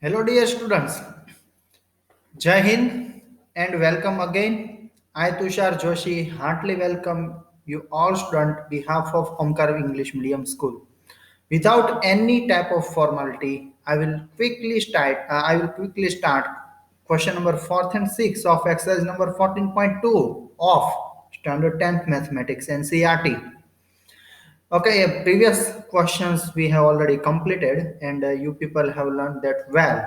Hello, dear students. Jai Hind and welcome again. I, Tushar Joshi, heartily welcome you all students behalf of Omkar English Medium School. Without any type of formality, I will quickly start question number 4th and 6 of exercise number 14.2 of Standard 10th Mathematics NCERT. Okay, previous questions we have already completed, and you people have learned that well.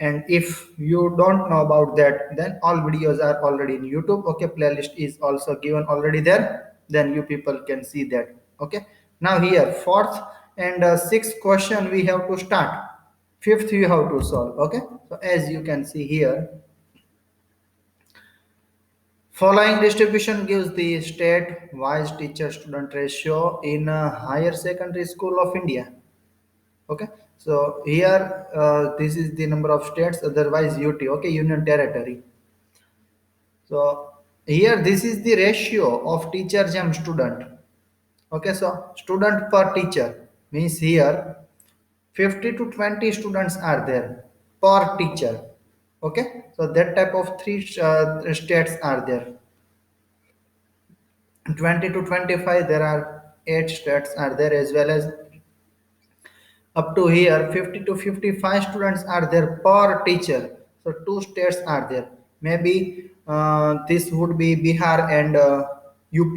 And if you don't know about that, then all videos are already in YouTube. Okay, playlist is also given already there, then you people can see that. Okay, now here fourth and sixth question we have to start, fifth you have to solve. Okay, so as you can see here, following distribution gives the state wise teacher student ratio in a higher secondary school of India. Okay, so here this is the number of states, otherwise UT. Okay, union territory. So here this is the ratio of teacher jam student. Okay, so student per teacher means here 50 to 20 students are there per teacher. Okay, so that type of three states are there. 20 to 25 there are 8 states are there, as well as up to here 50 to 55 students are there per teacher, so two states are there. Maybe this would be Bihar and UP.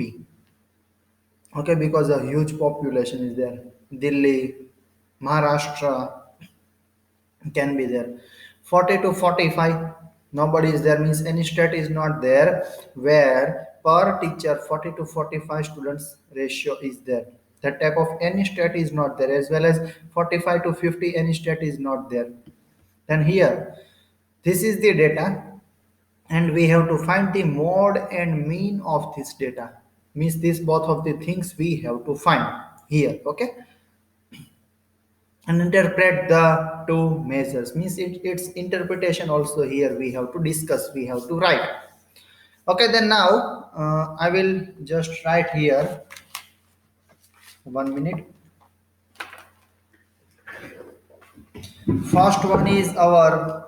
Okay, because a huge population is there. Delhi, Maharashtra can be there. 40 to 45 nobody is there, means any state is not there where per teacher 40 to 45 students ratio is there. That type of any state is not there, as well as 45 to 50 any state is not there. Then here this is the data, and we have to find the mode and mean of this data, means this both of the things we have to find here. Okay, and interpret the two measures, means its interpretation also here we have to discuss, we have to write. Okay, then now I will just write here. 1 minute. First one is our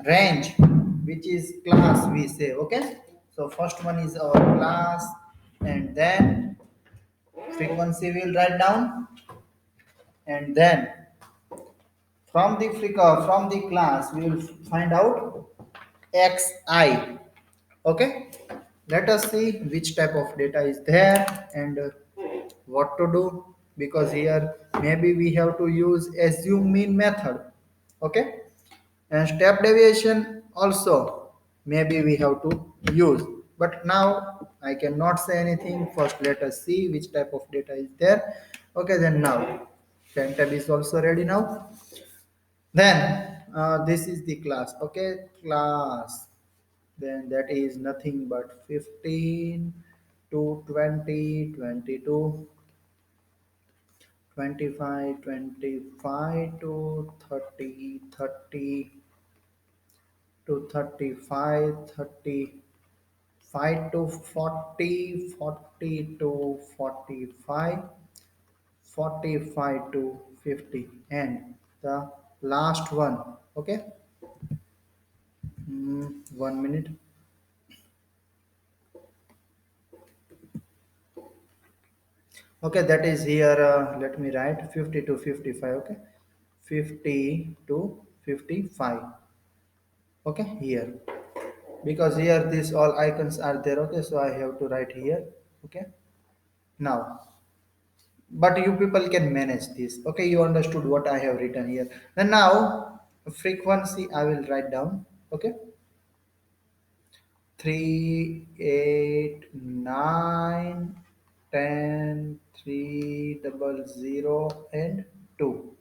range, which is class we say. Okay, so first one is our class, and then frequency we'll write down, and then from the class we will find out xi. Okay, let us see which type of data is there and what to do, because here maybe we have to use assume mean method. Okay, and step deviation also maybe we have to use, but now I cannot say anything. First let us see which type of data is there. Okay, then now pen is also ready now. Then this is the class. Okay, class, then that is nothing but 15 to 20, 22, 25, 25 to 30, 30 to 35, 35 to 40, 40 to 45, 45 to 50, and the last one. Okay, 1 minute. Okay, that is here. Let me write 50 to 55. Okay, 50 to 55. Okay, here, because here these all icons are there. Okay, so I have to write here. Okay, now, but you people can manage this. Okay, you understood what I have written here. Then now frequency I will write down. Okay, 3, 8, 9, 10, 3, 0, and 2.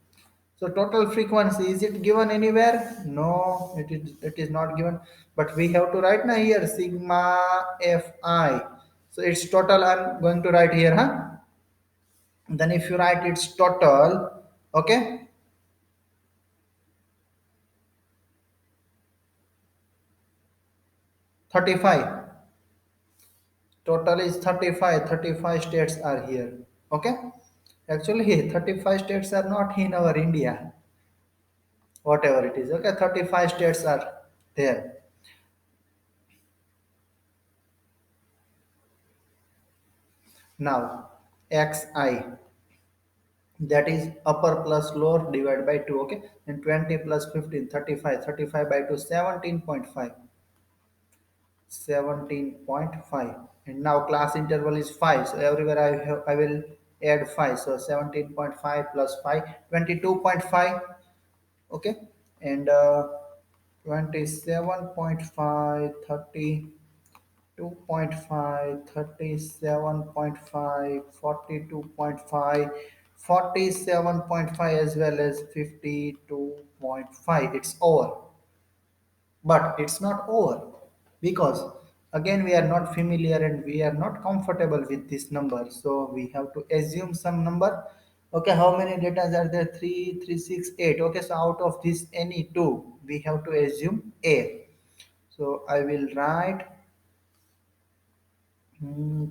So total frequency, is it given anywhere? No, it is not given. But we have to write now here sigma fi. So it's total. I'm going to write here, huh? Then if you write its total, okay, 35. Total is 35. 35 states are here. Okay. Actually, 35 states are not in our India. whatever it is. Okay, 35 states are there. Now xi, that is upper plus lower divided by 2. Okay, and 20 plus 15, 35, 35 by 2, 17.5, 17.5. And now class interval is 5, so everywhere I will add 5, so 17.5 plus 5, 22.5. Okay, and 27.5, 32.5, 37.5, 42.5, 47.5, as well as 52.5. It's over, but it's not over, because again we are not familiar and we are not comfortable with this number, so we have to assume some number. Okay, how many data are there? 3, 3, 6, 8. Okay, so out of this any two we have to assume a. So I will write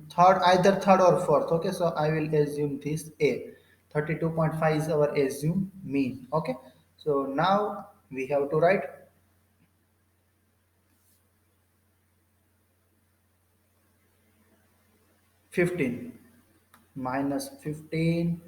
third, either third or fourth. Okay, so I will assume this a. 32.5 is our assume mean. Okay, so now we have to write 15. Minus 15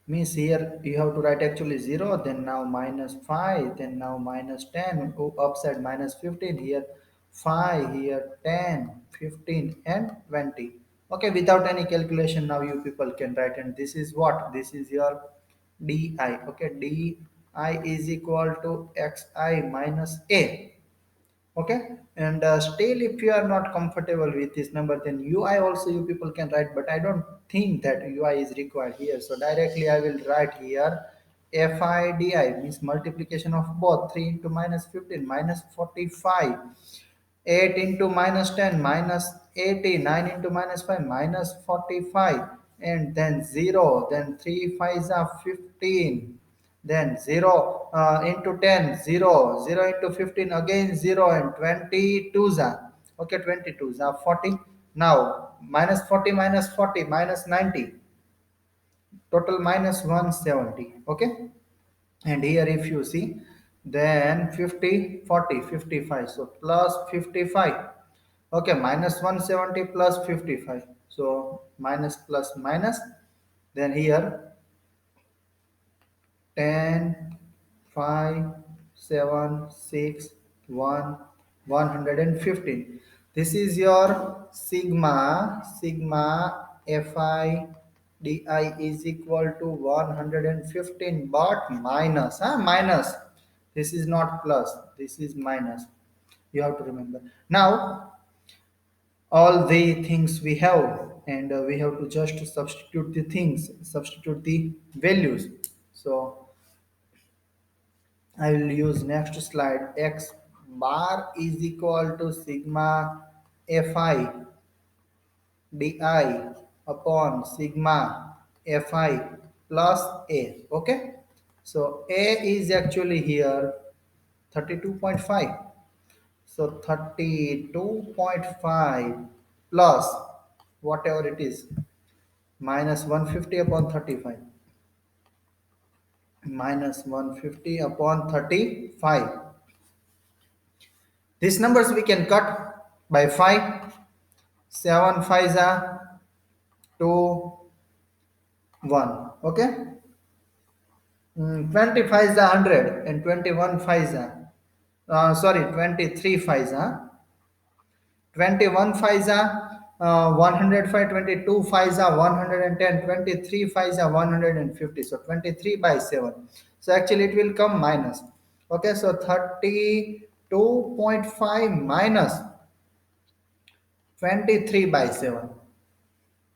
means here you have to write actually 0, then now minus 5, then now minus 10, go upside minus 15, here 5, here 10, 15, and 20. Okay, without any calculation now you people can write, and this is what? This is your di. Okay, di is equal to xi minus a. Okay, and still if you are not comfortable with this number, then ui also you people can write, but I don't think that ui is required here, so directly I will write here fidi means multiplication of both. 3 into minus 15 minus 45, 8 into minus 10 minus 80, 9 into minus 5 minus 45, and then 0, then 3 5s are 15, then 0 into 10, 0, 0 into 15 again 0, and 22s are, okay, 22s are 40. Now minus 40 minus 40 minus 90, total minus 170. Okay, and here if you see, then 50, 40, 55, so plus 55. Okay, minus 170 plus 55, so minus plus minus, then here 10, 5, 7, 6, 1, 115. This is your sigma fi di is equal to 115, but minus, minus. This is not plus, this is minus. You have to remember. Now all the things we have, and we have to just substitute the things, substitute the values. So I will use next slide. X bar is equal to sigma fi di upon sigma fi plus a. Okay, so a is actually here 32.5. So 32.5 plus whatever it is, minus 150 upon 35, minus 150 upon 35. These numbers we can cut by 5. 7 5s are 2, 1. Okay. 20 5s are 100, and 21 5s are, sorry, 23 5s are 21 5s are 105, 22 5s are 110, 23 5s are 150, so 23 by 7. So actually it will come minus. Okay, so 32.5 minus 23 by 7,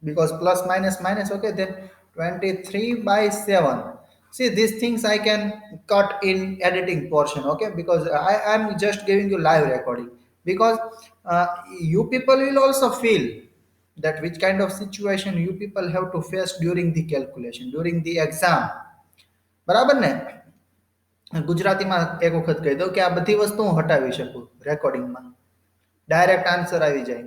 because plus minus minus. Okay, then 23 by 7. See, these things I can cut in editing portion. Okay, because I am just giving you live recording, because you people will also feel that which kind of situation you people have to face during the calculation, during the exam. બરાબર ને? ગુજરાતીમાં એક વખત કહી દઉં કે આ બધી વસ્તુ હું હટાવી શકું રેકોર્ડિંગમાં, ડાયરેક્ટ આન્સર આવી જાય,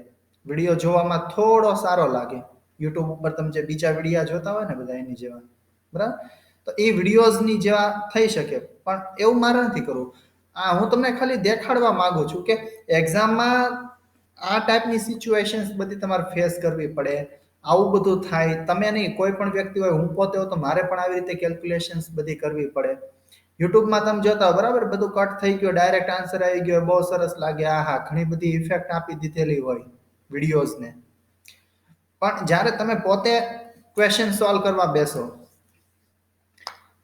વિડીયો જોવામાં થોડો સારો લાગે. યુટ્યુબ ઉપર તમે જે બીજા વિડીયા જોતા હોય ને બધા એની જેવા, બરાબર. તો એ વિડીયોઝની જેવા થઈ શકે, પણ એવું મારે નથી કરવું. હું તમને ખાલી દેખાડવા માંગુ છું કે એક્ઝામમાં આ ટાઈપની સિચ્યુએશન્સ બધી તમારે ફેસ કરવી પડે. આવું બધું થાય, તમે નહીં, કોઈ પણ વ્યક્તિ હોય, હું પોતે હોય તો મારે પણ આવી રીતે કેલ્ક્યુલેશન્સ બધી કરવી પડે. યુટ્યુબમાં તમે જોતા હો, બરાબર, બધું કટ થઈ ગયો, ડાયરેક્ટ આન્સર આવી ગયો, બહુ સરસ લાગે, હા, ઘણી બધી ઇફેક્ટ આપી દીધેલી હોય વિડીયોઝને. પણ જ્યારે તમે પોતે ક્વેશ્ચન સોલ્વ કરવા બેસો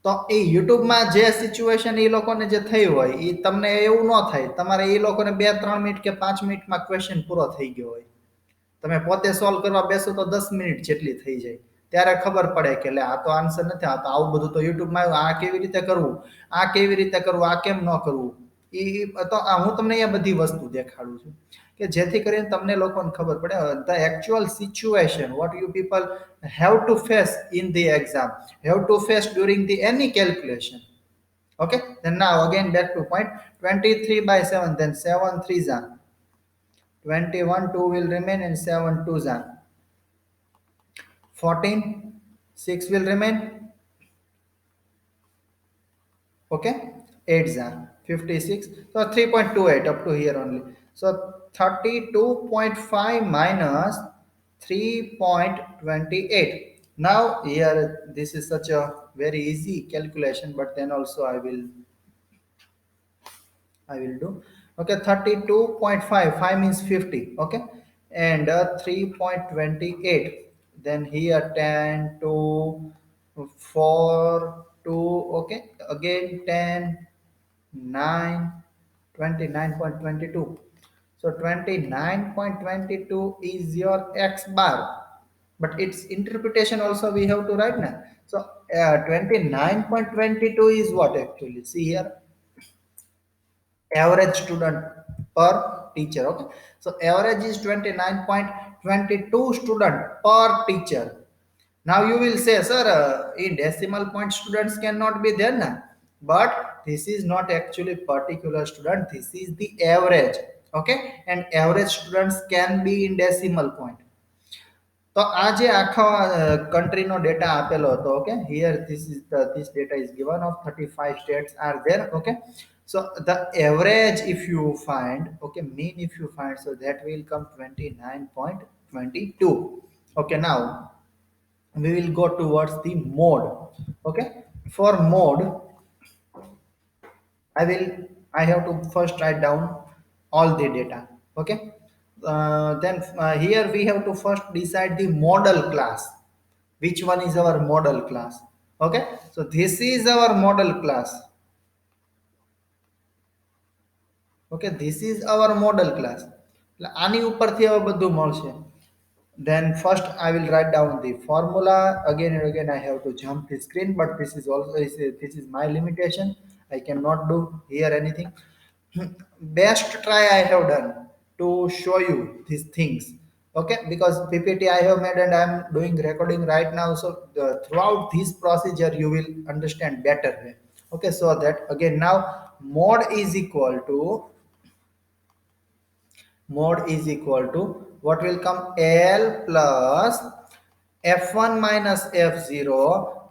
તો એ યુટ્યુબમાં જે સિચ્યુએશન એ લોકોને જે થઈ હોય એ તમને એવું ન થાય. તમારે એ લોકોને 2-3 મિનિટ કે 5 મિનિટમાં ક્વેશ્ચન પૂરો થઈ ગયો હોય, તમે પોતે સોલ્વ કરવા બેસો તો 10 મિનિટ જેટલી થઈ જાય. ત્યારે ખબર પડે કે લે આ તો આન્સર નથી, આ તો આવું બધું તો યુટ્યુબમાં આવ્યું, આ કેવી રીતે કરવું, આ કેવી રીતે કરવું, આ કેમ ન કરવું. એ તો હું તમને અહીંયા બધી વસ્તુ દેખાડું છું કે જેથી કરીને તમને લોકોને ખબર પડે the actual situation what you people have to face in the exam, have to face during the any calculation. Okay, then now again back to point. 23 by 7, then 7 3s are 21, 2 will remain, and 7 2s are 14, 6 will remain. Okay, 8s are 56, so 3.28 up to here only. So 32.5 minus 3.28. Now here this is such a very easy calculation, but then also I will do. Okay, 32.5, 5 means 50. Okay, and 3.28. Then here 10 to 4 2. Okay, again 10 9 29.22. So 29.22 is your x bar, but its interpretation also we have to write now. So 29.22 is what actually? See here, average student per teacher. Okay, so average is 29.22 student per teacher. Now you will say, sir, in decimal point students cannot be there now, but this is not actually particular student, this is the average. Okay, and average students can be in decimal point. તો આ જે આખા કન્ટ્રીનો data આપેલો હતો, okay, here this data is given of 35 states are there. Okay, so the average if you find, okay, mean if you find, so that will come 29.22. Okay, now we will go towards the mode. Okay, for mode I have to first write down all the data. Okay, then here we have to first decide the model class, which one is our model class. Okay, so this is our model class. Okay, this is our model class. એટલે આની ઉપરથી હવે બધું મળશે. Then first I will write down the formula. Again and again I have to jump the screen, but this is also this is my limitation, I cannot do here anything. Best try I have done to show you these things. Okay, because PPT I have made and I am doing recording right now, so throughout this procedure you will understand better way. Okay, so that again now mode is equal to, mod is equal to what will come, L plus f1 minus f0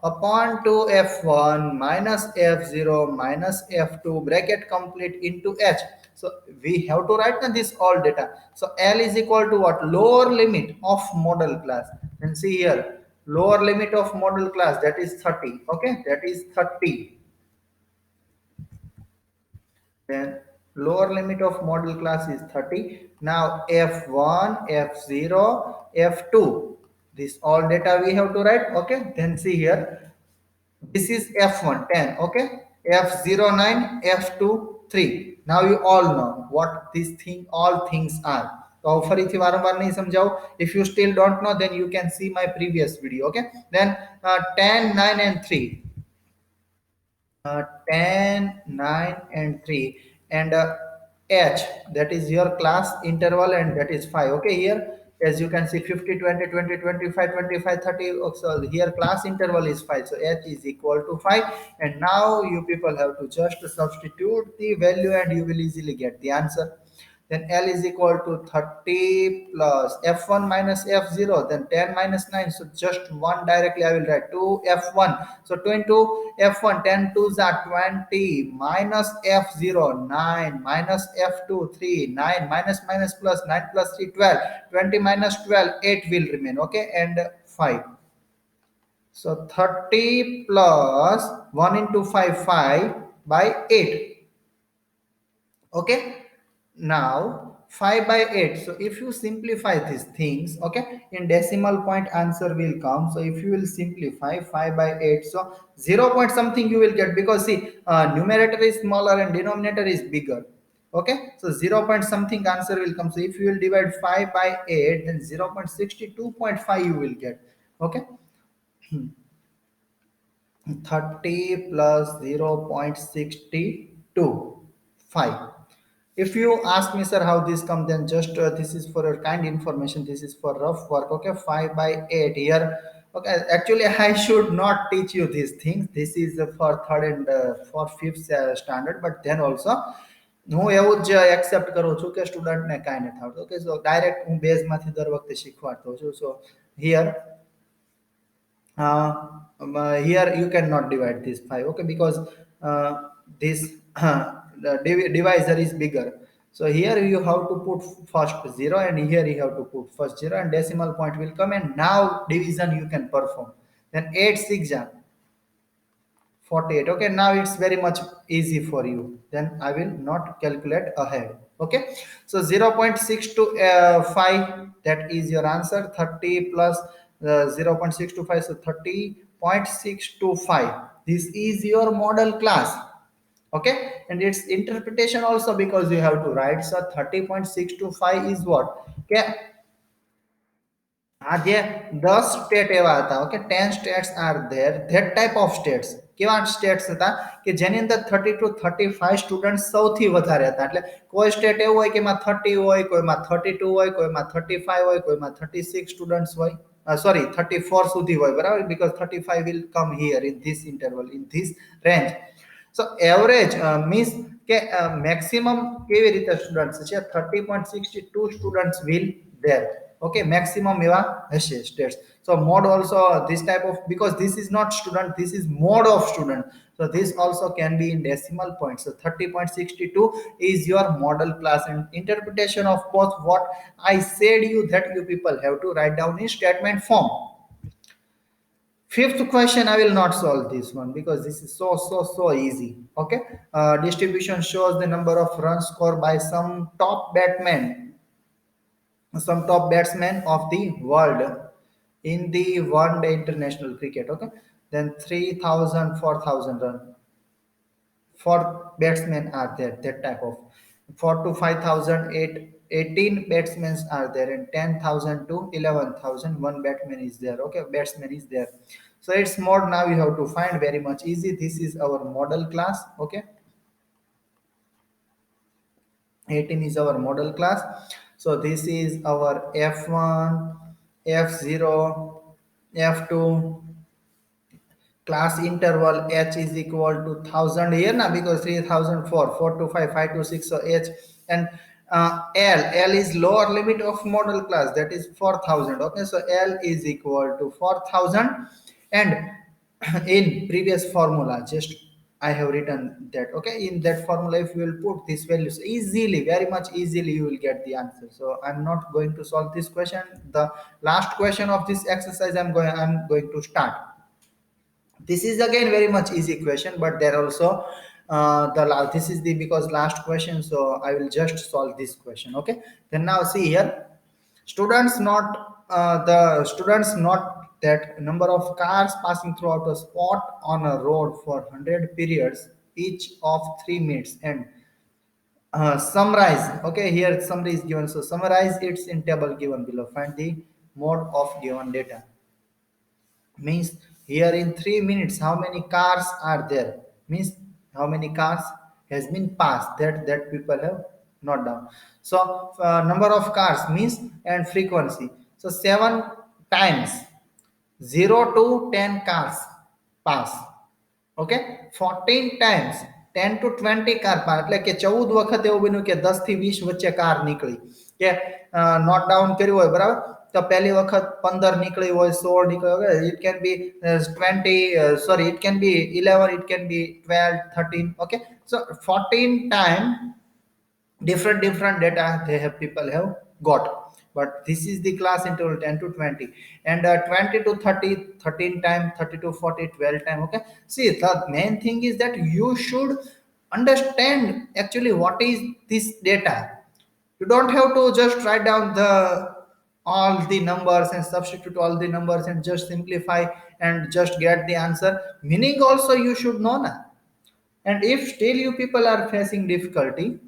upon 2 f1 minus f0 minus f2 bracket complete into h. So we have to write this all data. So L is equal to what, lower limit of model class, and see here lower limit of model class, that is 30. Okay, that is 30. Then lower limit of model class is 30. Now f1 f0 f2, this all data we have to write. Okay, then see here, this is f1 10. Okay, f0 9, f2 3. Now you all know what these thing all things are. So ફરીથી વારંવાર નહીં સમજાવું. If you still don't know, then you can see my previous video. Okay, then 10 9 and 3, 10 9 and 3, and h, that is your class interval, and that is 5. Okay, here as you can see 50 20 20 25 25 30. So here class interval is 5, so h is equal to 5. And now you people have to just substitute the value and you will easily get the answer. then L is equal to 30 plus F1 minus F0, then 10 minus 9. So just 1 directly I will write 2 F1. So 2 into F1, 10 2s are 20 minus F0, 9 minus F2, 3, 9 minus minus plus 9 plus 3, 12, 20 minus 12, 8 will remain, okay, and 5. So 30 plus 1 into 5, 5 by 8. Okay. Now 5 by 8. So if you simplify these things, okay, in decimal point answer will come. So if you will simplify 5 by 8, so 0 point something you will get, because see, numerator is smaller and denominator is bigger. Okay, so 0 point something answer will come. So if you will divide 5 by 8, then 0.62.5 you will get. Okay, 30 plus 0.62 5. If you ask me, sir, how this come, then just this is for your kind information, this is for rough work. Okay, 5 by 8 here. Okay, actually I should not teach you these things. This is for third and for fifth standard, but then also હું એવું જ accept કરું છું કે સ્ટુડન્ટને કાંઈ નથી આવડતું. ઓકે, સો ડાયરેક્ટ હું બેઝમાંથી દર વખતે શીખવાડતો છું. સો here here you cannot divide this 5, okay, because this the divisor is bigger. So here you have to put first 0, and here you have to put first 0, and decimal point will come, and now division you can perform. Then 8 6 are 48. Okay, now it's very much easy for you, then I will not calculate ahead. Okay, so 0.625, that is your answer. 30 plus 0.625, so 30.625, this is your model class. Okay, and its interpretation also, because you have to write. So 30.625 is what? Okay, આ જે 10 state એવા હતા, okay, 10 states are there, that type of states. કેવા states હતા કે જેની અંદર 30 to 35 student સૌથી વધારે હતા. એટલે કોઈ સ્ટેટ એવું હોય કે એમાં 30 હોય, કોઈમાં 32 હોય, કોઈમાં 35 હોય, કોઈમાં 36 સ્ટુડન્ટ્સ હોય, સોરી 34 સુધી હોય, બરાબર, because 35 will come here in this interval, in this range. So average means કે maximum કેવી રીતે સ્ટુડન્ટ્સ છે, 30.62 students will there. Okay, maximum eva હશે states. So mode also this type of, because this is not student, this is mode of student, so this also can be in decimal points. So 30.62 is your model class, and interpretation of both what I said you, that you people have to write down in statement form. Fifth question, I will not solve this one because this is so easy. Okay, distribution shows the number of runs scored by some top batsmen of the world in the one day international cricket. Okay, then 3000 4000 run for batsmen are there, that type of 4 to 5000 18 batsmen are there, and 10,000 to 11,000 one batsman is there. Okay, batsman is there. So it's more, now you have to find, very much easy. This is our model class. Okay, 18 is our model class. So this is our F1, F0, F2, class interval H is equal to 1000 here now, because 3004, 4 to 5, 5 to 6, so H, and L is lower limit of model class, that is 4000. Okay, so L is equal to 4000, and in previous formula, just I have written that. Okay, in that formula, if you will put these values easily, very much easily, you will get the answer. So I'm not going to solve this question. The last question of this exercise I'm going to start. This is again very much easy question, but there also this is the, because last question, so I will just solve this question. Okay, then now see here, students not the students not that number of cars passing throughout a spot on a road for 100 periods each of 3 minutes, and summarize. Okay, here summary is given, so summarize its in table given below. Find the mode of given data. Means here in 3 minutes how many cars are there, means how many cars has been passed, that people have not down. So number of cars means, and frequency, so 7 times 0 to 10 cars pass. Okay, 14 times 10 to 20 car એટલે કે 14 વખત એવું બન્યું કે 10 થી 20 વચ્ચે car નીકળી કે નોટ ડાઉન કર્યું હોય બરાબર તો પહેલી વખત 15 નીકળી હોય 16 નીકળી હોય it can be 20 sorry it can be 11 it can be 12 13 okay so 14 time different data they have people have got but this is the class interval 10 to 20 and 20 to 30 13 time 30 to 40 12 time okay see the main thing is that you should understand actually what is this data you don't have to just write down the all the numbers and substitute all the numbers and just simplify and just get the answer meaning also you should know now and if still you people are facing difficulty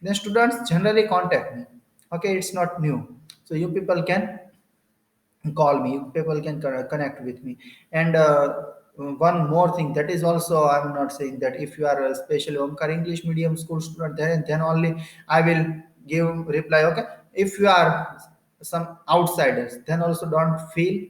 then students generally contact me okay it's not new so you people can call me you people can connect with me and one more thing that is also I'm not saying that if you are a special Omkar English medium school student then only I will give reply okay if you are some outsiders then also don't feel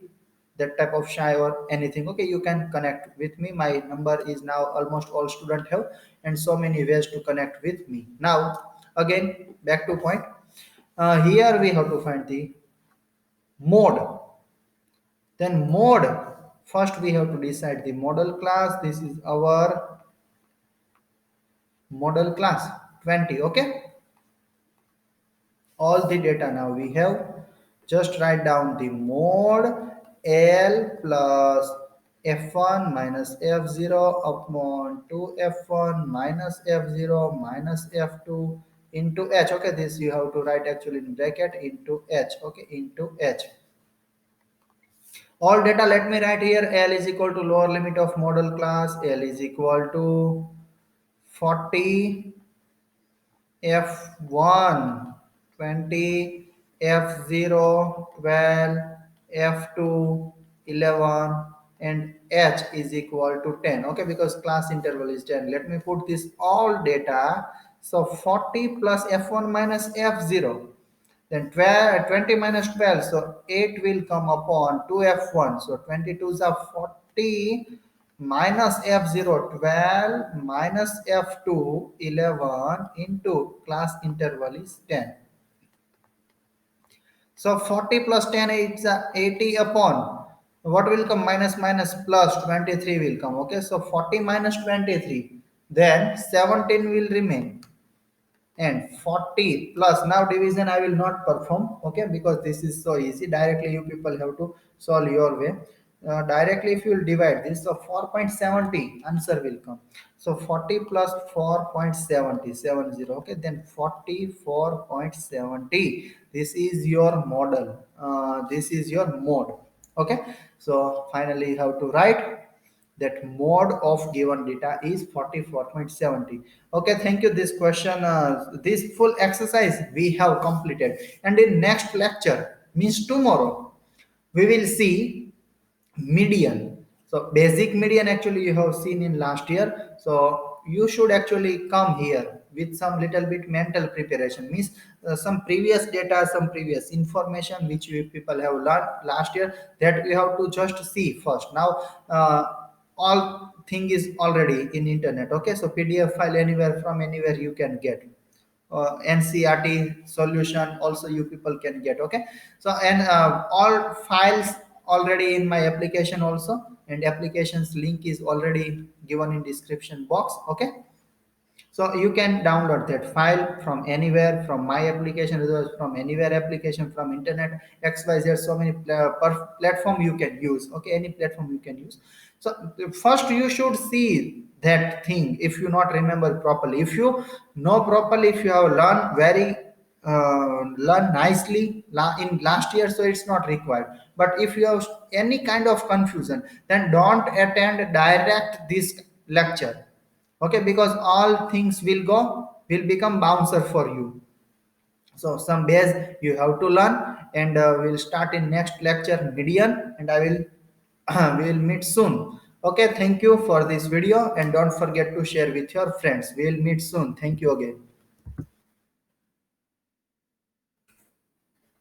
that type of shy or anything okay you can connect with me my number is now almost all student have and so many ways to connect with me now again back to point here we have to find the mode then mode first we have to decide the model class this is our model class 20 okay all the data now we have just write down the mode L plus f1 minus f0 upon 2f1 minus f0 minus f2 into h okay this you have to write actually in bracket into h okay into h all data let me write here L is equal to lower limit of model class L is equal to 40 f1 20 f0 12 f2 11 and h is equal to 10 okay because class interval is 10 let me put this all data so 40 plus f1 minus f0 then 12, 20 minus 12 so 8 will come upon 2f1 so 22 is a 40 minus f0 12 minus f2 11 into class interval is 10 so 40 plus 10 is 80 upon what will come minus minus plus 23 will come okay so 40 minus 23 then 17 will remain and 40 plus now division I will not perform okay because this is so easy directly you people have to solve your way directly if you will divide this so 4.70 answer will come so 40 plus 4.70 okay then 44.70 this is your model this is your mode okay so finally you have to write that mode of given data is 44.70 okay thank you this question this full exercise we have completed and in next lecture means tomorrow we will see median so basic median actually you have seen in last year so you should actually come here with some little bit mental preparation means some previous data some previous information which we people have learned last year that we have to just see first now all thing is already in internet okay so pdf file anywhere from anywhere you can get ncrt solution also you people can get okay so and all files already in my application also and applications link is already given in description box okay so you can download that file from anywhere from my application as well as from anywhere application from internet xyz so many platform you can use okay any platform you can use so first you should see that thing if you not remember properly if you know properly if you have learned very learn nicely in last year so it's not required but if you have any kind of confusion then don't attend direct this lecture okay because all things will become bouncer for you so some base you have to learn and we'll start in next lecture median and I will we will meet soon okay thank you for this video and don't forget to share with your friends we'll meet soon thank you again